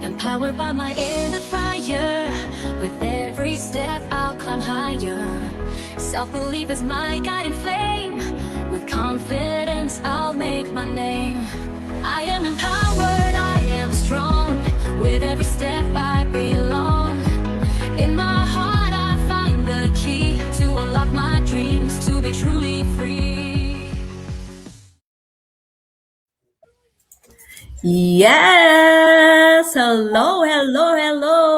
Empowered by my inner fire, with every step I'll climb higher. Self-belief is my guiding flame. With confidence I'll make my name. I am empowered, I am strong. With every step I belong. In my heart I find the key to unlock my dreams, to be truly free. Yes! Hello,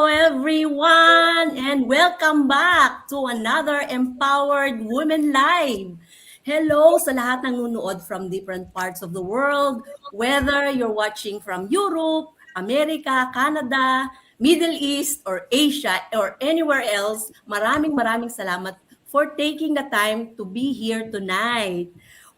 everyone, and welcome back to another Empowered Women Live. Hello sa lahat ng nunood from different parts of the world, whether you're watching from Europe, America, Canada, Middle East, or Asia, or anywhere else. Maraming salamat for taking the time to be here tonight.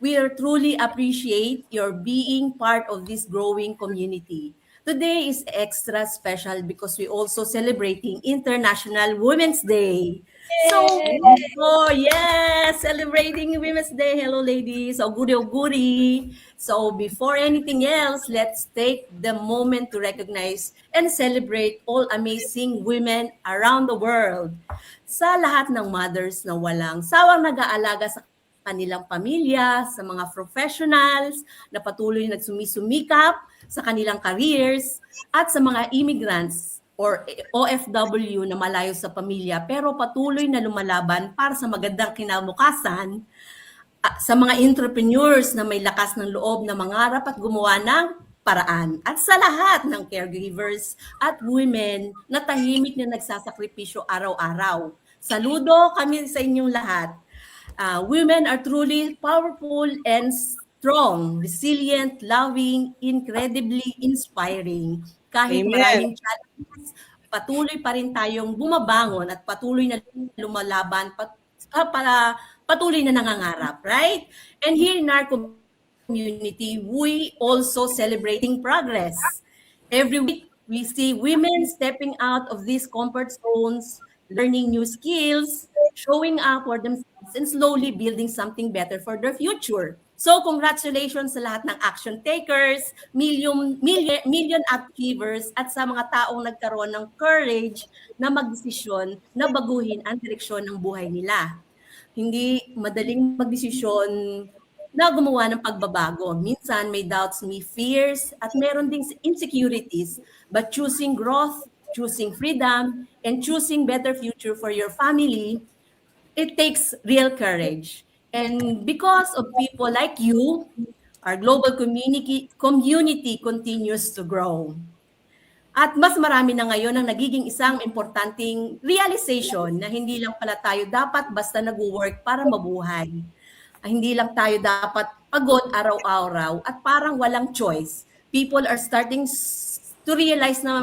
We truly appreciate your being part of this growing community. Today is extra special because we also celebrating International Women's Day. So, yes, celebrating Women's Day. Hello, ladies. Auguri. So, before anything else, let's take the moment to recognize and celebrate all amazing women around the world. Sa lahat ng mothers na walang sawang nag-aalaga sa kanilang pamilya, sa mga professionals na patuloy nagsumisumikap sa kanilang careers, at sa mga immigrants or OFW na malayo sa pamilya pero patuloy na lumalaban para sa magandang kinabukasan, sa mga entrepreneurs na may lakas ng loob na mangarap at gumawa ng paraan, at sa lahat ng caregivers at women na tahimik na nagsasakripisyo araw-araw. Saludo kami sa inyong lahat. Women are truly powerful and strong, resilient, loving, incredibly inspiring. Kahit Amen. maraming challenges, patuloy pa rin tayong bumabangon at patuloy na lumalaban para patuloy na nangangarap, right? And here in our community, we also celebrating progress. Every week, we see women stepping out of these comfort zones, learning new skills, showing up for themselves, and slowly building something better for their future. So congratulations sa lahat ng action takers, million achievers, at sa mga taong nagkaroon ng courage na magdesisyon na baguhin ang direksyon ng buhay nila. Hindi madaling magdesisyon na gumawa ng pagbabago. Minsan may doubts, may fears, at meron ding insecurities. But choosing growth, choosing freedom, and choosing better future for your family, it takes real courage. And because of people like you, our global community continues to grow. At mas marami na ngayon ang nagiging isang importanteng realization na hindi lang pala tayo dapat basta nag-work para mabuhay. Hindi lang tayo dapat pagod araw-araw at parang walang choice. People are starting to realize na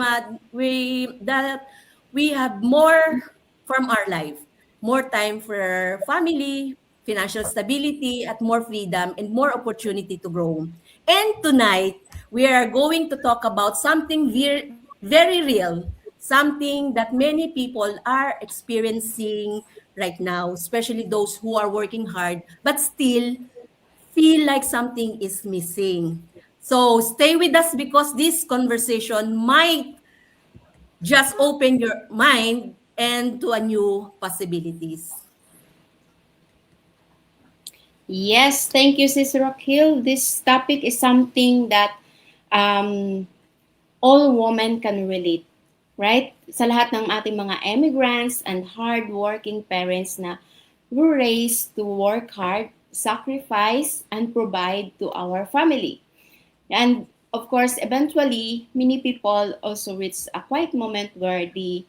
that we have more from our life. More time for family, financial stability, at more freedom and more opportunity to grow. And tonight, we are going to talk about something very real, something that many people are experiencing right now, especially those who are working hard, but still feel like something is missing. So stay with us because this conversation might just open your mind and to a new possibilities. Yes, thank you, Sis Rockhill. This topic is something that all women can relate, right? Sa lahat ng ating mga immigrants and hard-working parents na were raised to work hard, sacrifice, and provide to our family. And of course, eventually, many people also reach a quiet moment where they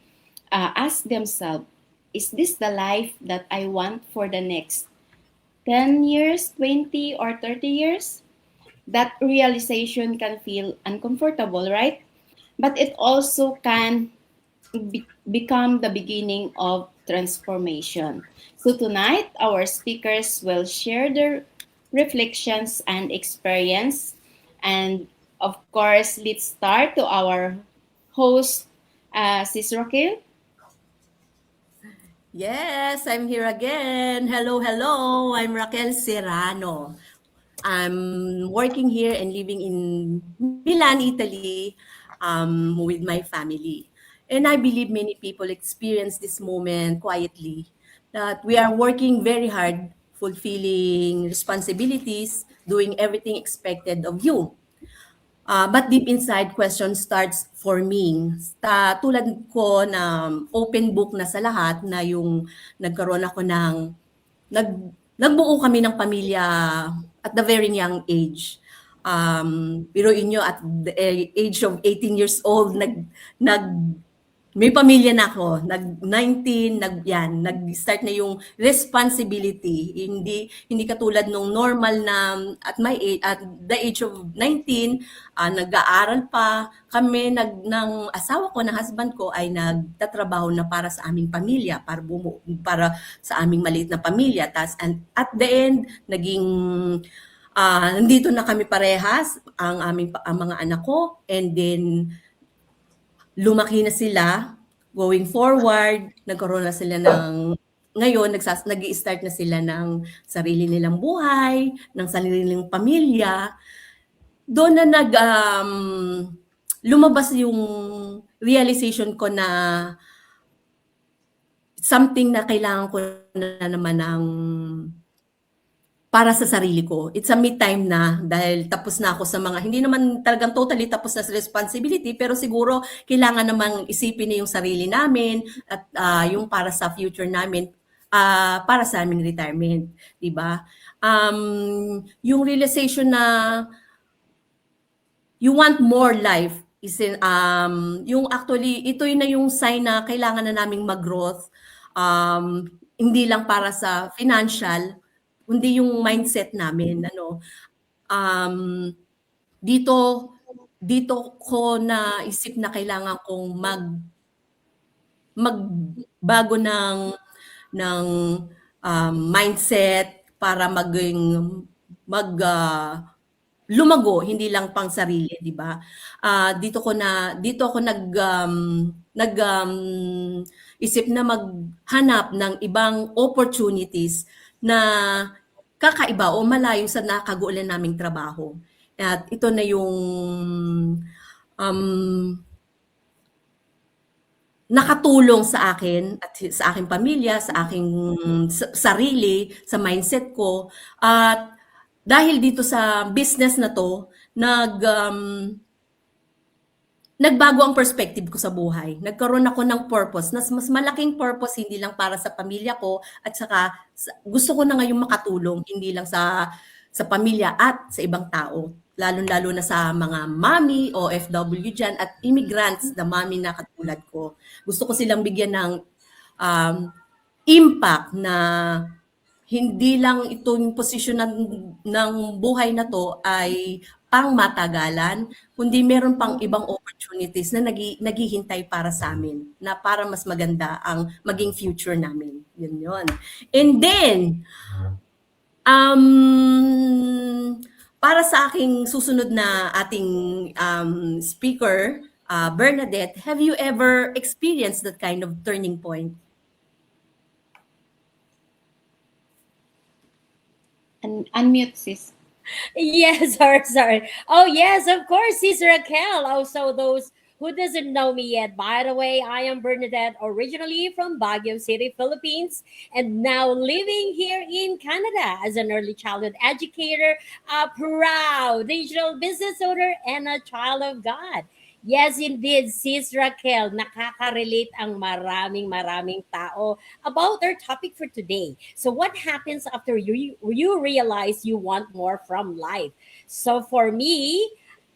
ask themselves, is this the life that I want for the next 10 years, 20, or 30 years? That realization can feel uncomfortable, right? But it also can become the beginning of transformation. So tonight, our speakers will share their reflections and experience. And of course, let's start to our host, Sis Rockhill. Yes, I'm here again. Hello. I'm Raquel Serrano. I'm working here and living in Milan, Italy. with my family. And I believe many people experience this moment quietly, that we are working very hard, fulfilling responsibilities, doing everything expected of you. But deep inside, question starts forming. Tulad ko na open book na sa lahat, na yung nagkaroon ako ng, nag, nagbuo kami ng pamilya at the very young age. Biruin nyo, at the age of 18 years old, may pamilya na ako, nag-19, nag-start na yung responsibility. Hindi katulad nung normal na at the age of 19, nag-aaral pa kami, ng asawa ko, ng husband ko ay nagtatrabaho na para sa aming pamilya, para sa aming maliit na pamilya. And at the end, nandito na kami parehas, ang mga anak ko, and then lumaki na sila, going forward, nagkaroon na sila ngayon, nag-i-start na sila ng sarili nilang buhay, ng sarili nilang pamilya. Doon na lumabas yung realization ko na something na kailangan ko na naman ng para sa sarili ko. It's a me time na, dahil tapos na ako sa mga, hindi naman talagang totally tapos na sa responsibility, pero siguro kailangan namang isipin na yung sarili namin at yung para sa future namin, para sa aming retirement, di ba? Yung realization na you want more life is yung actually, ito yun na yung sign na kailangan na naming mag-growth, hindi lang para sa financial, kundi yung mindset namin, dito ko naisip na kailangan kong magbago ng mindset para lumago, hindi lang pang sarili, di ba? Dito ako isip na maghanap ng ibang opportunities na kakaiba o malayo sa nakagulan naming trabaho. At ito na yung nakatulong sa akin at sa aking pamilya, sa aking sarili, sa mindset ko. At dahil dito sa business na to, nagbago ang perspective ko sa buhay. Nagkaroon ako ng purpose, mas malaking purpose, hindi lang para sa pamilya ko, at saka gusto ko na ngayong makatulong, hindi lang sa pamilya at sa ibang tao. Lalo-lalo na sa mga mami o OFW dyan at immigrants na mami na katulad ko. Gusto ko silang bigyan ng impact na hindi lang itong posisyon ng buhay na to ay pang matagalan, kundi meron pang ibang opportunities na naghihintay para sa amin, na para mas maganda ang maging future namin. Yun. And then, para sa aking susunod na ating speaker, Bernadette, have you ever experienced that kind of turning point? Unmute, sis. Yes, sorry. Oh, yes, of course, Sis Raquel. Also, those who doesn't know me yet, by the way, I am Bernadette, originally from Baguio City, Philippines, and now living here in Canada as an early childhood educator, a proud digital business owner, and a child of God. Yes, indeed, Sis Raquel, nakaka-relate ang maraming tao about our topic for today. So what happens after you realize you want more from life? So for me,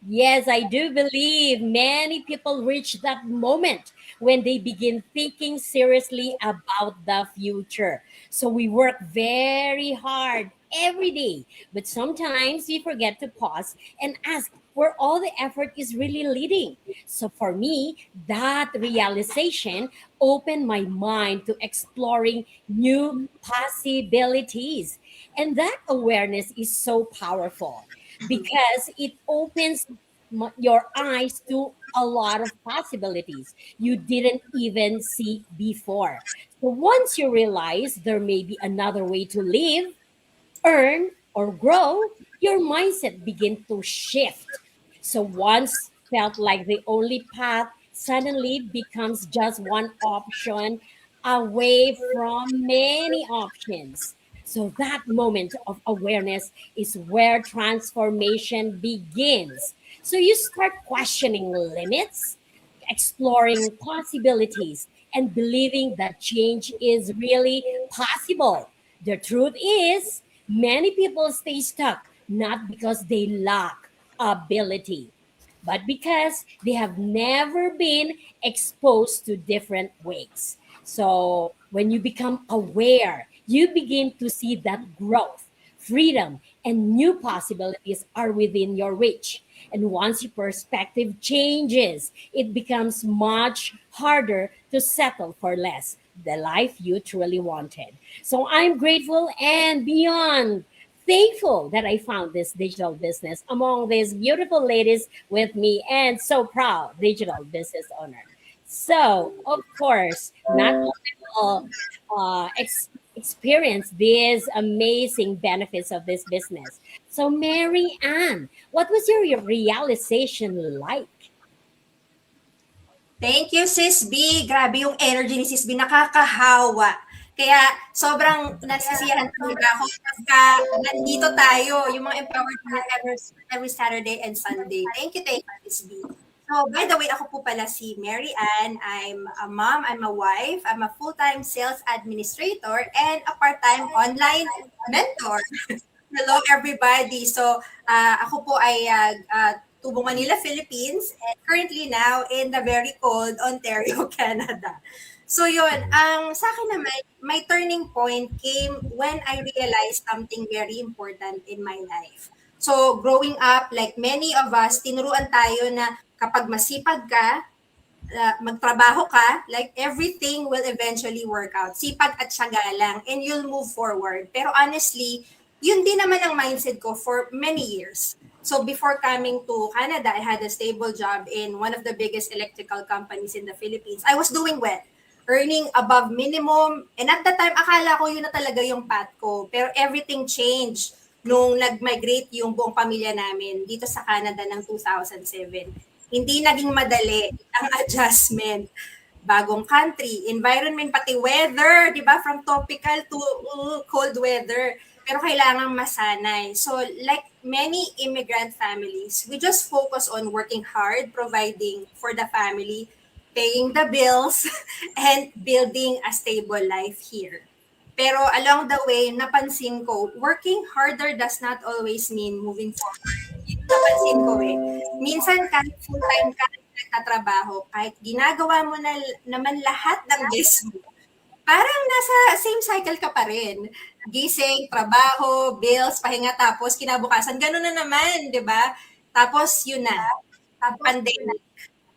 yes, I do believe many people reach that moment when they begin thinking seriously about the future. So we work very hard every day, but sometimes we forget to pause and ask where all the effort is really leading. So for me, that realization opened my mind to exploring new possibilities. And that awareness is so powerful because it opens your eyes to a lot of possibilities you didn't even see before. So once you realize there may be another way to live, earn, or grow, your mindset begin to shift. So once felt like the only path suddenly becomes just one option away from many options. So that moment of awareness is where transformation begins. So you start questioning limits, exploring possibilities, and believing that change is really possible. The truth is, many people stay stuck not because they lack ability, but because they have never been exposed to different ways. So when you become aware, you begin to see that growth, freedom, and new possibilities are within your reach. And once your perspective changes, it becomes much harder to settle for less, the life you truly wanted. So I'm grateful and beyond thankful that I found this digital business among these beautiful ladies with me, and so proud digital business owner. So, of course, not only will experience these amazing benefits of this business. So, Mary Ann, what was your realization like? Thank you, Sis B. Grabe yung energy ni Sis B. Nakakahawa. Kaya sobrang nasisiyahan talaga ako pagka nandito tayo, yung mga empowered na every Saturday and Sunday. Thank you, Sis B. So, by the way, ako po pala si Mary Ann. I'm a mom, I'm a wife, I'm a full-time sales administrator, and a part-time online mentor. Hello, everybody. So, ako po ay Tubo, Manila, Philippines, and currently now in the very cold Ontario, Canada. So yun, sa akin naman, my turning point came when I realized something very important in my life. So growing up, like many of us, tinuruan tayo na kapag masipag ka, magtrabaho ka, like everything will eventually work out. Sipag at syaga lang, and you'll move forward. Pero honestly, yun din naman ang mindset ko for many years. So before coming to Canada, I had a stable job in one of the biggest electrical companies in the Philippines. I was doing well, earning above minimum. And at that time, akala ko yun na talaga yung path ko. Pero everything changed nung nag-migrate yung buong pamilya namin dito sa Canada ng 2007. Hindi naging madali ang adjustment. Bagong country, environment, pati weather, di ba? From tropical to cold weather. Pero kailangang masanay. So like many immigrant families, we just focus on working hard, providing for the family, paying the bills, and building a stable life here. Pero along the way, napansin ko, working harder does not always mean moving forward. Yun napansin ko eh. Minsan kahit full-time ka nagtatrabaho, kahit ginagawa mo na naman lahat ng best mo, parang nasa same cycle ka pa rin. Gising, trabaho, bills, pahinga, tapos kinabukasan, gano'n na naman, di ba? Tapos yun na, pandemic,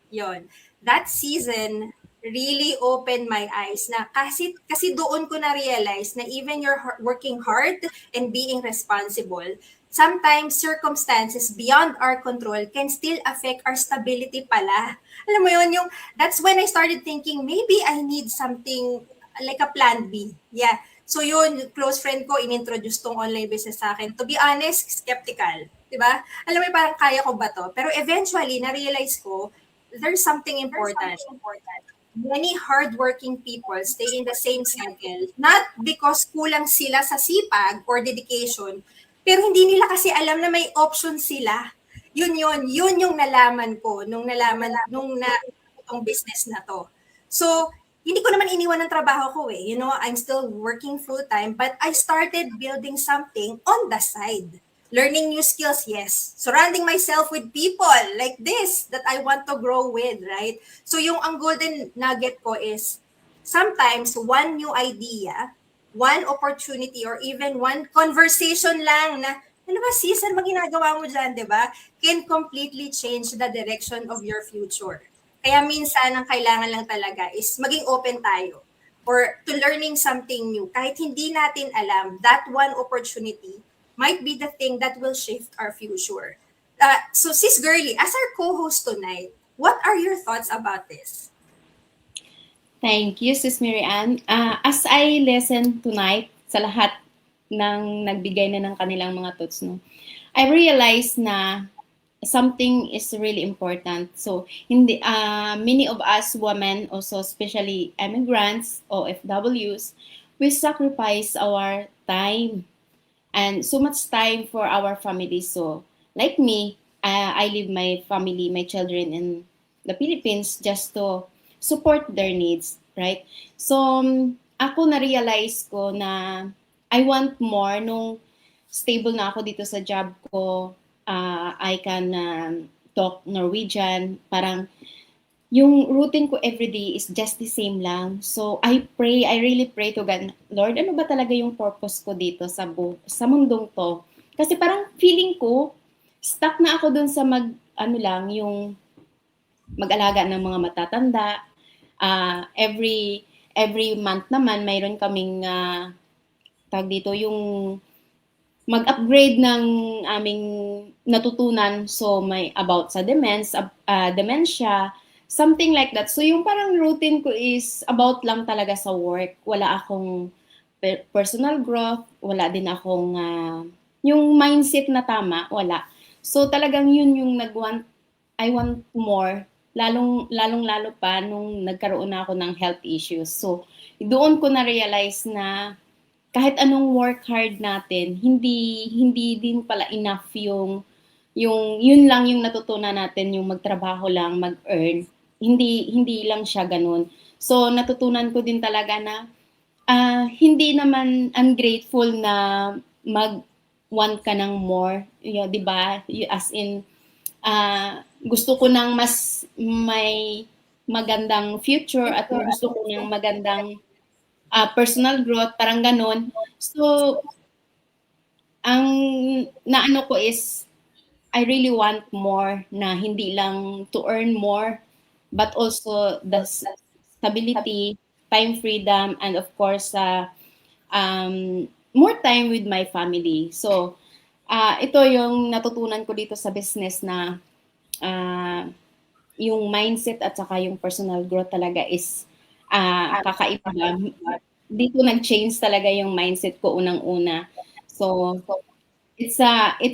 yun. That season really opened my eyes na kasi doon ko na-realize na even you're working hard and being responsible, sometimes circumstances beyond our control can still affect our stability pala. Alam mo yun, that's when I started thinking, maybe I need something like a plan B. Yeah. So yun, close friend ko, inintroduce tong online business sa akin. To be honest, skeptical. Diba? Alam mo, parang kaya ko ba to? Pero eventually, na-realize ko, there's something important. Many hardworking people stay in the same cycle, not because kulang sila sa sipag or dedication, pero hindi nila kasi alam na may option sila. Yun yung nalaman ko nung itong business na to. So, hindi ko naman iniwan ng trabaho ko eh. You know, I'm still working full-time, but I started building something on the side. Learning new skills, yes. Surrounding myself with people like this that I want to grow with, right? So ang golden nugget ko is sometimes one new idea, one opportunity, or even one conversation lang na, ano ba sis, ano ba ginagawa mo dyan, di ba? Can completely change the direction of your future. Kaya minsan ang kailangan lang talaga is maging open tayo or to learning something new. Kahit hindi natin alam, that one opportunity might be the thing that will shift our future. So Sis Girly, as our co-host tonight, what are your thoughts about this? Thank you, Sis Mary Ann. As I listen tonight sa lahat ng nagbigay na ng kanilang mga thoughts, no, I realized na something is really important. So hindi many of us women, also especially immigrants, OFWs, we sacrifice our time and so much time for our family. So like me, I leave my family, my children in the Philippines just to support their needs, right? So ako na-realize ko na I want more nung stable na ako dito sa job ko. I can talk Norwegian. Parang yung routine ko everyday is just the same lang. So I really pray to God, Lord, ano ba talaga yung purpose ko dito sa mundong to? Kasi parang feeling ko, stuck na ako dun sa ano lang, yung mag-alaga ng mga matatanda. Every month naman, mayroon kaming, tag dito, yung mag-upgrade ng aming natutunan. So may about sa dementia, something like that. So yung parang routine ko is about lang talaga sa work. Wala akong personal growth, wala din akong yung mindset na tama, wala. So talagang yun yung I want more, lalong-lalo pa nung nagkaroon na ako ng health issues. So doon ko na-realize na kahit anong work hard natin, hindi din pala enough yung yun lang yung natutunan natin, yung magtrabaho lang, mag-earn. Hindi lang siya ganun. So natutunan ko din talaga na hindi naman ungrateful na mag-want ka ng more, 'di ba? As in gusto ko ng mas may magandang future at gusto ko ng magandang personal growth, parang ganun. So, ang naano ko is, I really want more na hindi lang to earn more, but also the stability, time freedom, and of course, more time with my family. So, ito yung natutunan ko dito sa business na yung mindset at saka yung personal growth talaga is kakaiba. Dito nag-change talaga yung mindset ko unang-una. So it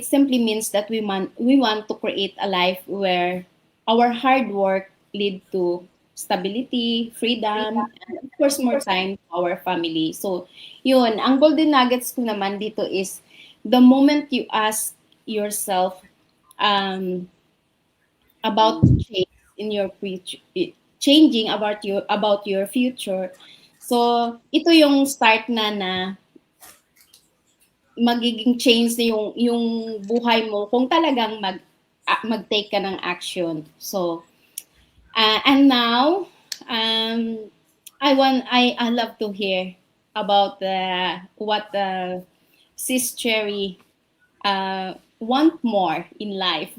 simply means that we want to create a life where our hard work lead to stability, freedom, and of course more time to our family. So yun, ang golden nuggets ko naman dito is the moment you ask yourself about change in your future, changing about your future. So, ito yung start na magiging change na yung buhay mo kung talagang mag-take ka ng action. So, and now I love to hear about what Sis Cherry want more in life.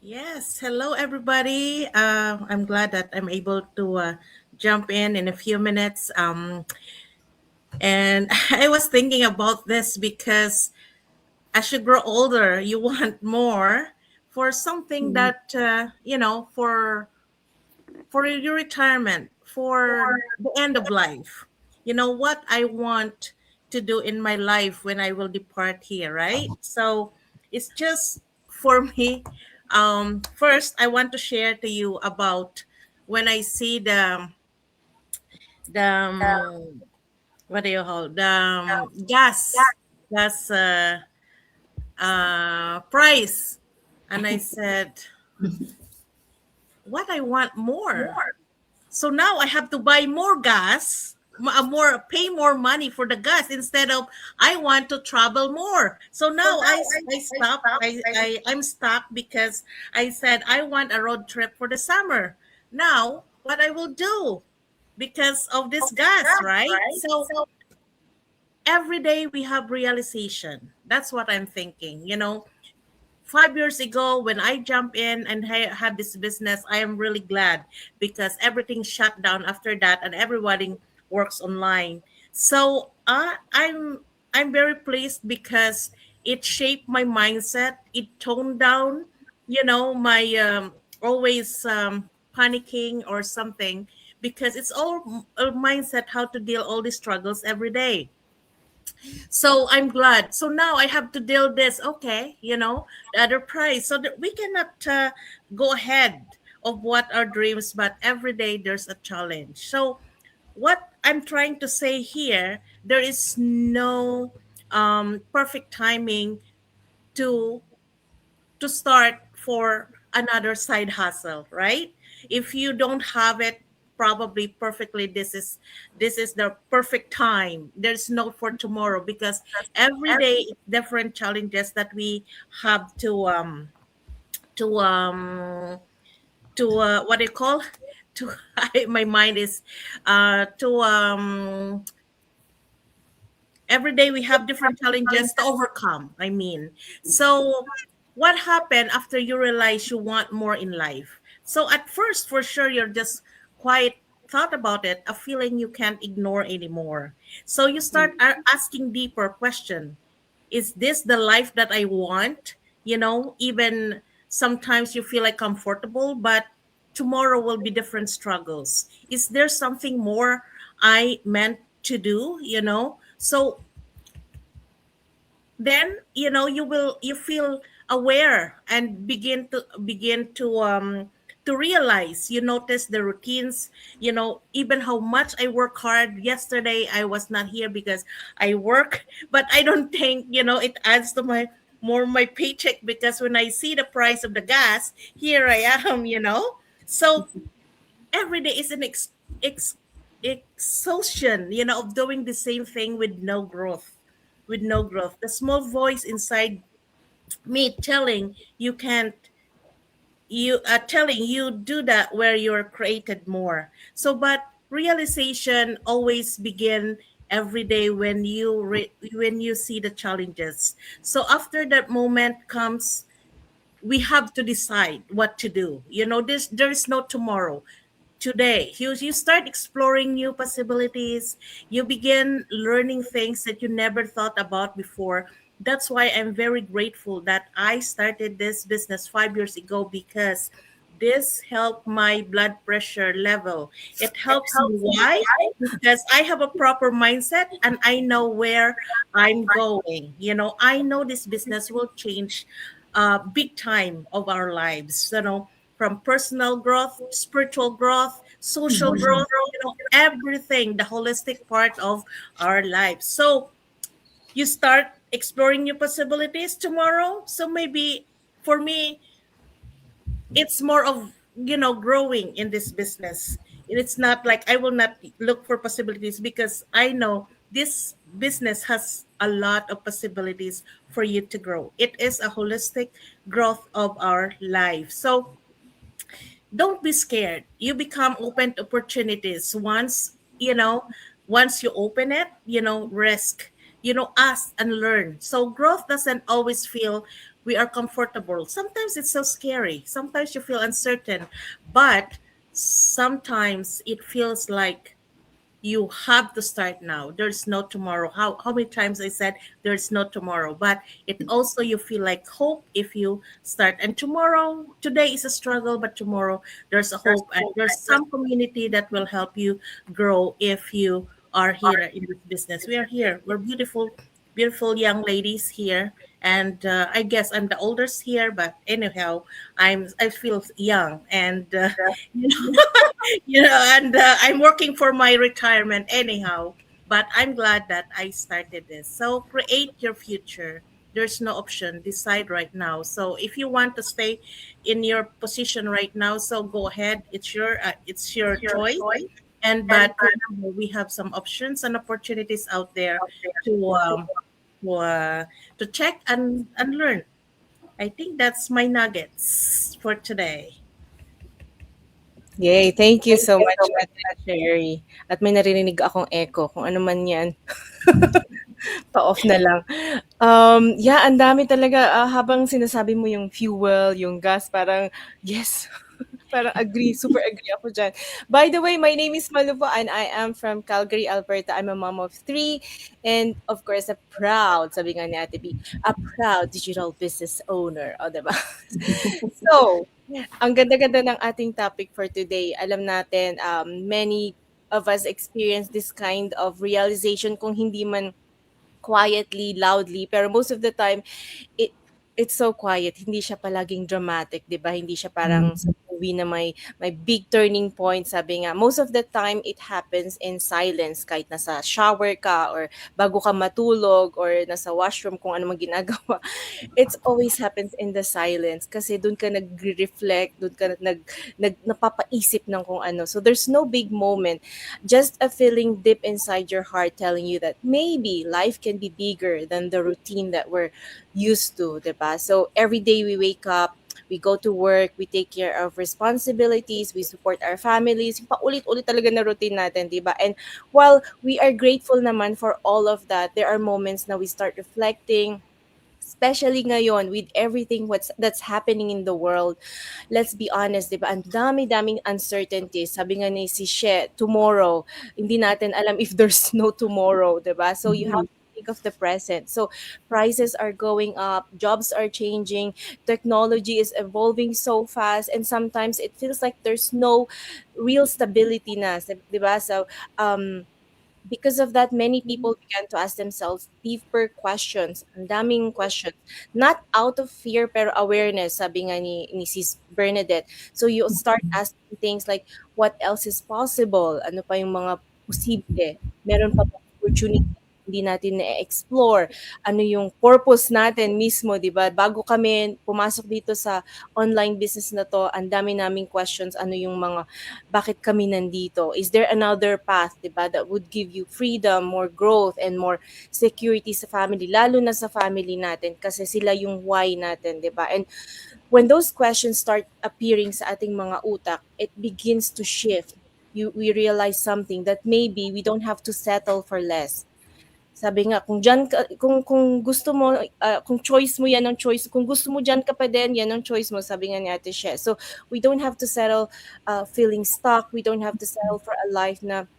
Yes, hello everybody. I'm glad that I'm able to jump in a few minutes. And I was thinking about this because as you grow older, you want more for something that for your retirement, for the end of life. You know what I want to do in my life when I will depart here, right? So it's just for me. First, I want to share to you about when I see the what do you call gas price, and I said, what I want more. So now I have to buy more gas, pay more money for the gas instead of I want to travel more. So now I stop. I'm stuck because I said I want a road trip for the summer. Now what I will do because of this gas, right? So every day we have realization. That's what I'm thinking. 5 years ago when I jump in and had this business, I am really glad because everything shut down after that and everybody works online. So I'm very pleased because it shaped my mindset. It toned down, my always panicking or something because it's all a mindset how to deal all these struggles every day. So I'm glad. So now I have to deal this. Okay, the other price. So that we cannot go ahead of what our dreams, but every day there's a challenge. So what I'm trying to say here, there is no perfect timing to start for another side hustle, right? If you don't have it probably perfectly, this is the perfect time. There's no for tomorrow, because every day it's different challenges that we have to what do you call, to my mind is to every day we have different challenges to overcome, I mean. So what happened after you realize you want more in life? So at first, for sure, you're just quite thought about it, a feeling you can't ignore anymore. So you start asking deeper question. Is this the life that I want? Even sometimes you feel like comfortable, but tomorrow will be different struggles. Is there something more I meant to do? So then you feel aware and begin to realize. You notice the routines, even how much I work hard. Yesterday I was not here because I work, but I don't think it adds to my paycheck, because when I see the price of the gas, here I am. So every day is an exhaustion, of doing the same thing with no growth. The small voice inside me telling you can't, you telling you do that where you're created more. So, but realization always begin every day when when you see the challenges. So after that moment comes, we have to decide what to do. There is no tomorrow. Today you start exploring new possibilities. You begin learning things that you never thought about before. That's why I'm very grateful that I started this business 5 years ago, because this helped my blood pressure level. It helps me. Why? Because I have a proper mindset and I know where I'm going. I know this business will change big time of our lives. From personal growth, spiritual growth, social growth, everything, the holistic part of our lives. So you start exploring new possibilities tomorrow. So maybe for me, it's more of growing in this business. It's not like I will not look for possibilities, because I know this business has a lot of possibilities for you to grow. It is a holistic growth of our life. So don't be scared. You become open to opportunities once you open it. Risk, ask and learn. So growth doesn't always feel we are comfortable. Sometimes it's so scary. Sometimes you feel uncertain, but sometimes it feels like you have to start now. There's no tomorrow. How many times I said there's no tomorrow, but it also you feel like hope if you start. And tomorrow, today is a struggle, but tomorrow there's a hope, and there's some community that will help you grow if you are here in this business. We are here. We're beautiful, beautiful young ladies here. And I guess I'm the oldest here, but anyhow, I feel young, and and I'm working for my retirement anyhow. But I'm glad that I started this. So create your future. There's no option. Decide right now. So if you want to stay in your position right now, so go ahead. It's your choice. And but remember, we have some options and opportunities out there to to, uh, to check and learn. I think that's my nuggets for today. Yay, thank you so much, Ate Sherry. At may naririnig akong echo, kung ano man yan. Pa-off na lang. Yeah, ang dami talaga. Habang sinasabi mo yung fuel, yung gas, parang, yes, parang agree, super agree ako dyan. By the way, my name is Malu po and I am from Calgary, Alberta. I'm a mom of 3 and of course, sabi nga ni Ate B, a proud digital business owner. O, diba? So, ang ganda-ganda ng ating topic for today. Alam natin, many of us experience this kind of realization kung quietly, loudly, pero most of the time, it it's so quiet. Hindi siya palaging dramatic, 'di ba? Hindi siya parang sa movie na may big turning point. Sabi nga, most of the time it happens in silence kahit nasa shower ka or bago ka matulog or nasa washroom kung ano mang ginagawa. It's always happens in the silence kasi doon ka nagre-reflect, doon ka napapaisip ng kung ano. So there's no big moment, just a feeling deep inside your heart telling you that maybe life can be bigger than the routine that we're used to, 'di ba? So every day we wake up, we go to work, we take care of responsibilities, we support our families, yung paulit-ulit talaga na routine natin, 'di ba? And while we are grateful naman for all of that, there are moments na we start reflecting, especially ngayon with everything that's happening in the world. Let's be honest, 'di ba? Ang dami-daming uncertainties. Sabi nga ni si She, tomorrow, hindi natin alam if there's no tomorrow, 'di ba? So you have to think of the present. So prices are going up, jobs are changing, technology is evolving so fast, and sometimes it feels like there's no real stability na, 'di ba? So because of that, many people began to ask themselves deeper questions. Ang daming questions. Not out of fear, pero awareness, sabi nga ni Sis Bernadette. So you start asking things like, what else is possible? Ano pa yung mga posible? Meron pa ba opportunity hindi natin na-explore? Ano yung purpose natin mismo, di ba? Bago kami pumasok dito sa online business na to, ang dami naming questions. Ano yung mga bakit kami nandito? Is there another path, 'di ba, that would give you freedom, more growth and more security sa family, lalo na sa family natin kasi sila yung why natin, 'di ba? And when those questions start appearing sa ating mga utak, it begins to shift. We realize something that maybe we don't have to settle for less. Sabi nga, kung gusto mo, kung choice mo yan ang choice, kung gusto mo diyan ka pa din, yan ang choice mo, sabi nga ni Ate She. So, we don't have to settle feeling stuck. We don't have to settle for a life na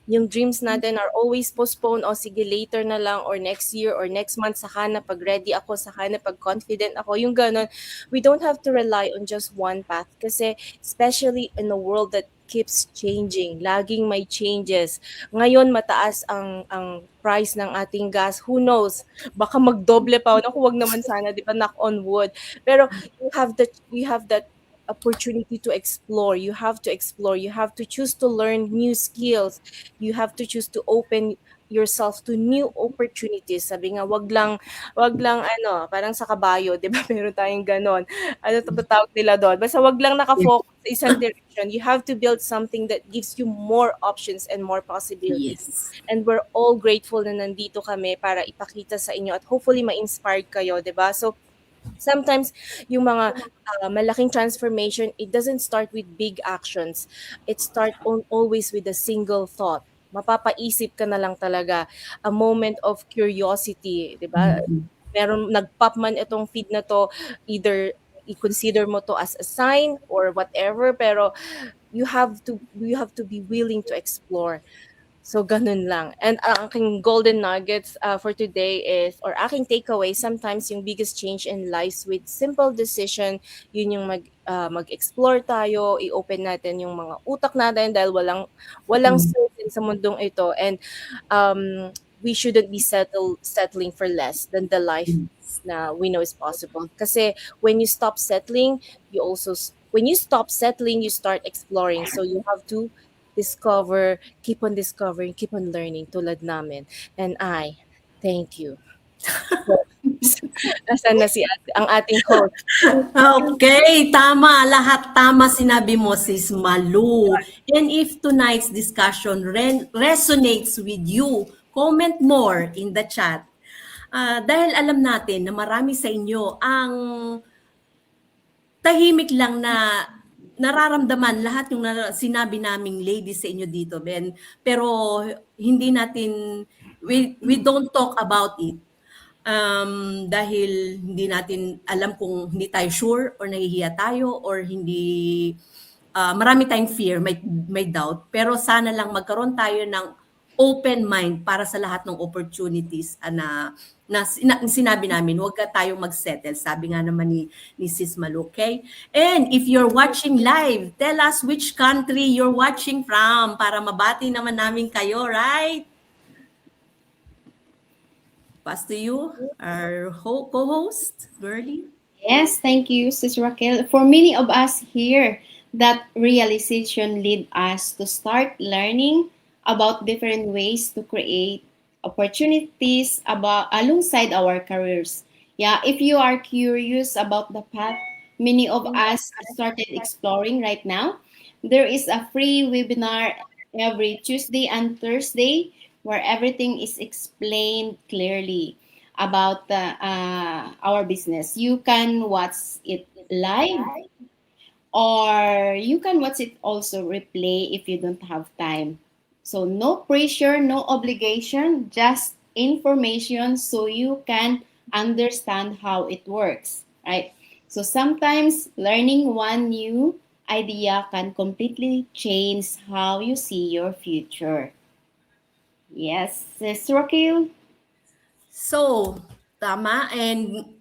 yung dreams natin are always postponed, o sige later na lang or next year or next month, saka na pag ready ako, saka na pag confident ako, yung ganon. We don't have to rely on just one path kasi especially in a world that keeps changing, laging may changes. Ngayon mataas ang price ng ating gas, who knows, baka magdoble pa. Naku, wag naman sana, di ba, knock on wood. Pero you have that opportunity to explore. You have to explore. You have to choose to learn new skills. You have to choose to open yourself to new opportunities. Sabi nga, wag lang ano, parang sa kabayo, 'di ba? Meron tayong ganon. Ano tawag nila doon? Basta wag lang nakafocus sa isang direction. You have to build something that gives you more options and more possibilities. Yes. And we're all grateful na nandito kami para ipakita sa inyo at hopefully ma-inspired kayo, 'di ba? So sometimes yung mga malaking transformation, it doesn't start with big actions. It always with a single thought. Mapapaisip ka na lang talaga. A moment of curiosity, di ba? Meron nag-pop man itong feed na to, either i-consider mo to as a sign or whatever, pero you have to be willing to explore. So, ganun lang. And ang aking golden nuggets for today is, or aking takeaway, sometimes yung biggest change in lives with simple decision, yun yung mag-explore tayo, i-open natin yung mga utak natin dahil walang certain sa mundong ito. And we shouldn't be settling for less than the life na we know is possible. Kasi when you stop settling, when you stop settling, you start exploring. So, you have to discover, keep on discovering, keep on learning tulad namin. And I thank you. Nasaan na ang ating coach? Okay, tama. Lahat tama sinabi mo, Sis Malu. And if tonight's discussion resonates with you, comment more in the chat. Dahil alam natin na marami sa inyo ang tahimik lang na nararamdaman lahat yung sinabi naming ladies sa inyo dito, Ben. Pero hindi natin, we don't talk about it. Dahil hindi natin alam kung hindi tayo sure or nahihiya tayo or hindi, marami tayong fear, may doubt. Pero sana lang magkaroon tayo ng open mind para sa lahat ng opportunities na sinabi namin, huwag ka tayong mag-settle. Sabi nga naman ni Sis Malu, okay? And if you're watching live, tell us which country you're watching from para mabati naman namin kayo, right? pass to you, our co-host, Girly. Yes, thank you, Sis Raquel. For many of us here, that realization lead us to start learning about different ways to create opportunities about alongside our careers. Yeah, if you are curious about the path many of us started exploring right now, there is a free webinar every Tuesday and Thursday where everything is explained clearly about our business. You can watch it live or you can watch it also replay if you don't have time. So no pressure, no obligation, just information so you can understand how it works, right? So sometimes learning one new idea can completely change how you see your future. Yes, Sis Raquel? So, tama. And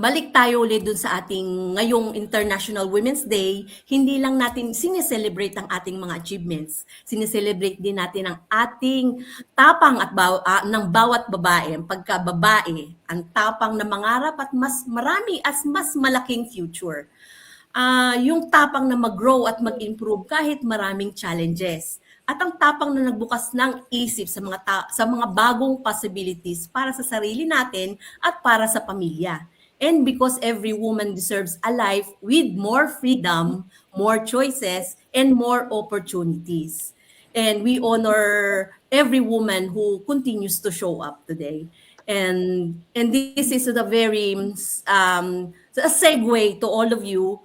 balik tayo ulit dun sa ating ngayong International Women's Day. Hindi lang natin sineselebrate ang ating mga achievements. Sineselebrate din natin ang ating tapang at ng bawat babae. Ang pagkababae, ang tapang na mangarap at mas marami as mas malaking future. Yung tapang na mag-grow at mag-improve kahit maraming challenges. At ang tapang na nagbukas ng isip sa mga bagong possibilities para sa sarili natin at para sa pamilya. And because every woman deserves a life with more freedom, more choices, and more opportunities. And we honor every woman who continues to show up today. And this is a very a segue to all of you.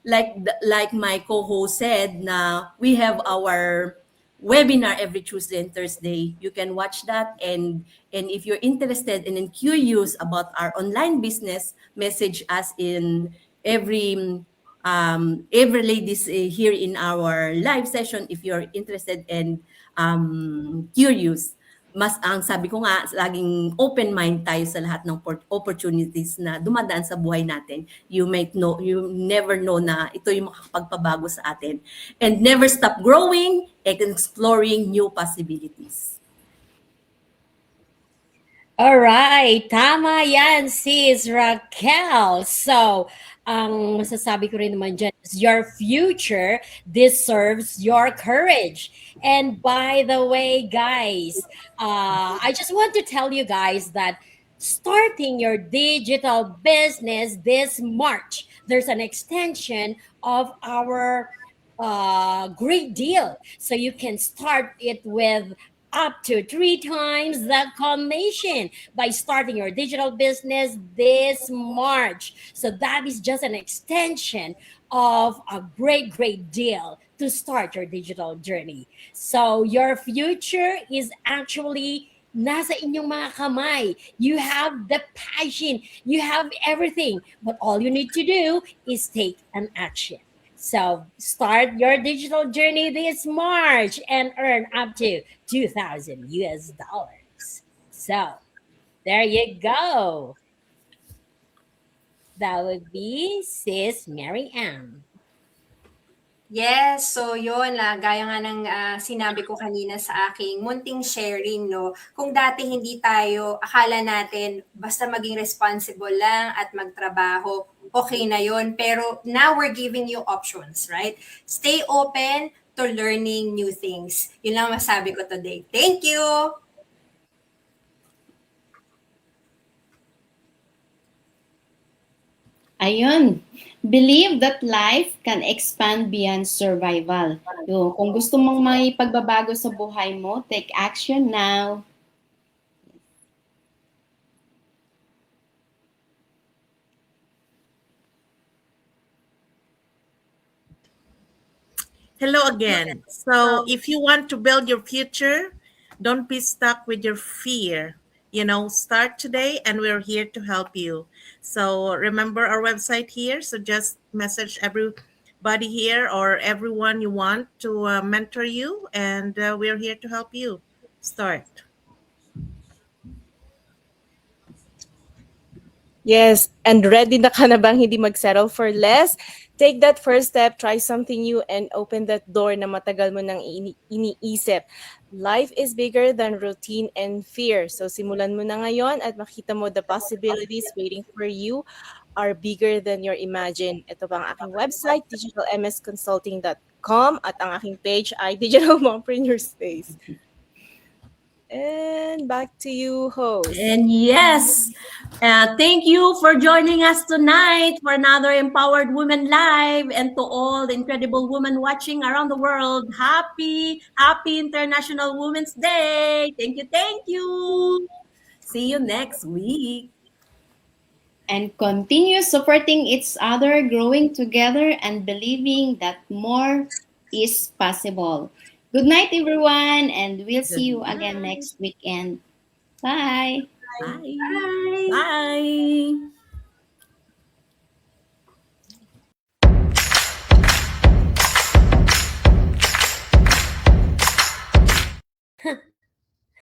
Like my co-host said, na we have our webinar every Tuesday and Thursday. You can watch that, and if you're interested and curious about our online business, message us in every ladies here in our live session if you're interested and curious. Mas ang sabi ko nga, laging open mind tayo sa lahat ng opportunities na dumadaan sa buhay natin. You never know na ito yung makakapagpabago sa atin. And never stop growing and exploring new possibilities. All right, tama yan, sis Raquel. So, ang masasabi ko rin naman dyan is your future deserves your courage. And by the way, guys, I just want to tell you guys that starting your digital business this March, there's an extension of our great deal. So you can start it with up to 3 times the commission by starting your digital business this March. So that is just an extension of a great deal to start your digital journey. So your future is actually nasa inyong mga kamay. You have the passion, you have everything, but all you need to do is take an action. So start your digital journey this March and earn up to $2,000 US. So there you go. That would be Sis Mary Ann. Yes, so yun, gaya nga ng sinabi ko kanina sa aking munting sharing, no? Kung dati hindi tayo, akala natin basta maging responsible lang at magtrabaho, okay na yun. Pero now we're giving you options, right? Stay open to learning new things. Yun lang masabi ko today. Thank you! Ayun. Believe that life can expand beyond survival. Yung, kung gusto mong may pagbabago sa buhay mo, take action now. Hello again. So if you want to build your future, don't be stuck with your fear. Start today and we're here to help you. So remember our website here. So just message everybody here or everyone you want to mentor you, and we're here to help you start. Yes, and ready na ka na bang hindi mag-settle for less? Take that first step, try something new, and open that door na matagal mo nang iniisip. Life is bigger than routine and fear. So simulan mo na ngayon at makita mo the possibilities waiting for you are bigger than your imagine. Ito pa ang aking website, digitalmsconsulting.com, at ang aking page ay Digital Mompreneur Space. And back to you, host. And yes, thank you for joining us tonight for another Empowered Women Live, and to all the incredible women watching around the world. Happy International Women's Day. Thank you, thank you. See you next week. And continue supporting each other, growing together, and believing that more is possible. Good night, everyone, and we'll see you again next weekend. Bye. Bye. Bye.